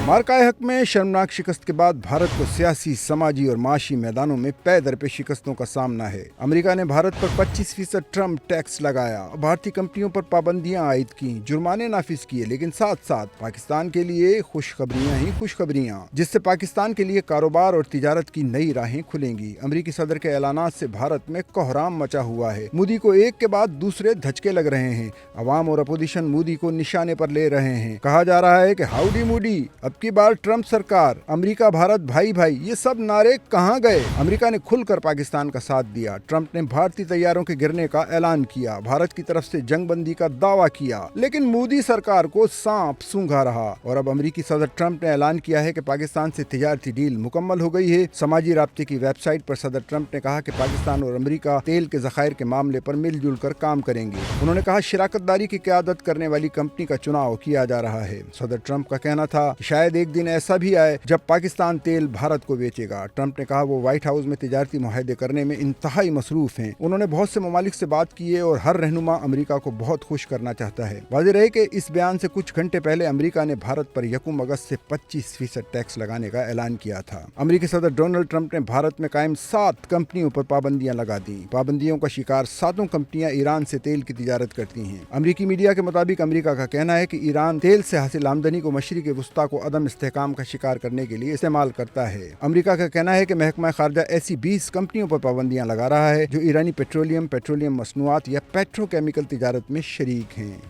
मार्काए हक में शर्मनाक शिकस्त के बाद भारत को सियासी, समाजी और माशी मैदानों में पै दर पे शिकस्तों का सामना है। अमेरिका ने भारत पर 25% ट्रम्प टैक्स लगाया, भारतीय कंपनियों पर पाबंदियां आयद की, जुर्माने नाफिज किए, लेकिन साथ साथ पाकिस्तान के लिए खुशखबरियां ही खुशखबरियां, जिससे पाकिस्तान के लिए कारोबार और तिजारत की नई राहें खुलेंगी। अमेरिकी सदर के ऐलानात से भारत में कोहराम मचा हुआ है। मोदी को एक के बाद दूसरे धचके लग रहे हैं। अवाम और अपोजिशन मोदी को निशाने पर ले रहे हैं। कहा जा रहा है कि हाउडी मोदी, अब की बार ट्रम्प सरकार, अमेरिका भारत भाई भाई, ये सब नारे कहां गए? अमेरिका ने खुलकर पाकिस्तान का साथ दिया। ट्रम्प ने भारतीय तैयारों के गिरने का ऐलान किया, भारत की तरफ से जंगबंदी का दावा किया, लेकिन मोदी सरकार को सांप सूंघा रहा। और अब अमेरिकी सदर ट्रम्प ने ऐलान किया है कि पाकिस्तान से तिजारती डील मुकम्मल हो गई है। समाजी राब्ते की वेबसाइट पर सदर ट्रम्प ने कहा कि पाकिस्तान और अमेरिका तेल के ज़खायर के मामले पर मिलजुल कर काम करेंगे। उन्होंने कहा शिराकतदारी की क़यादत करने वाली कंपनी का चुनाव किया जा रहा है। सदर ट्रम्प का कहना था शायद एक दिन ऐसा भी आए जब पाकिस्तान तेल भारत को बेचेगा। ट्रम्प ने कहा वो व्हाइट हाउस में तिजारती मुआहदे करने में इंतहाई मसरूफ हैं। उन्होंने बहुत से ममालिक से बात की है और हर रहनुमा अमेरिका को बहुत खुश करना चाहता है। वाज़ेह रहे कि इस बयान से कुछ घंटे पहले अमेरिका ने भारत पर 1 अगस्त से 25% टैक्स लगाने का ऐलान किया था। अमेरिकी सदर डोनाल्ड ट्रम्प ने भारत में कायम 7 कंपनियों पर पाबंदियां लगा दी। पाबंदियों का शिकार 7 कंपनियां ईरान से तेल की तिजारत करती हैं। अमेरिकी मीडिया के मुताबिक अमेरिका का कहना है कि ईरान तेल से हासिल आमदनी को मशरिक़ वुस्ता को अदम इस्तेहकाम का शिकार करने के लिए इस्तेमाल करता है। अमेरिका का कहना है कि महकमा खारजा ऐसी 20 कंपनियों पर पाबंदियां लगा रहा है जो ईरानी पेट्रोलियम मसनूआत या पेट्रोकेमिकल तिजारत में शरीक हैं।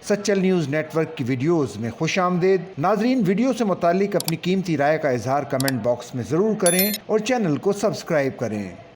सच्चल न्यूज़ नेटवर्क की वीडियोस में खुश आमदेद। नाजरीन, वीडियो से मुतालिक अपनी कीमती राय का इजहार कमेंट बॉक्स में ज़रूर करें और चैनल को सब्सक्राइब करें।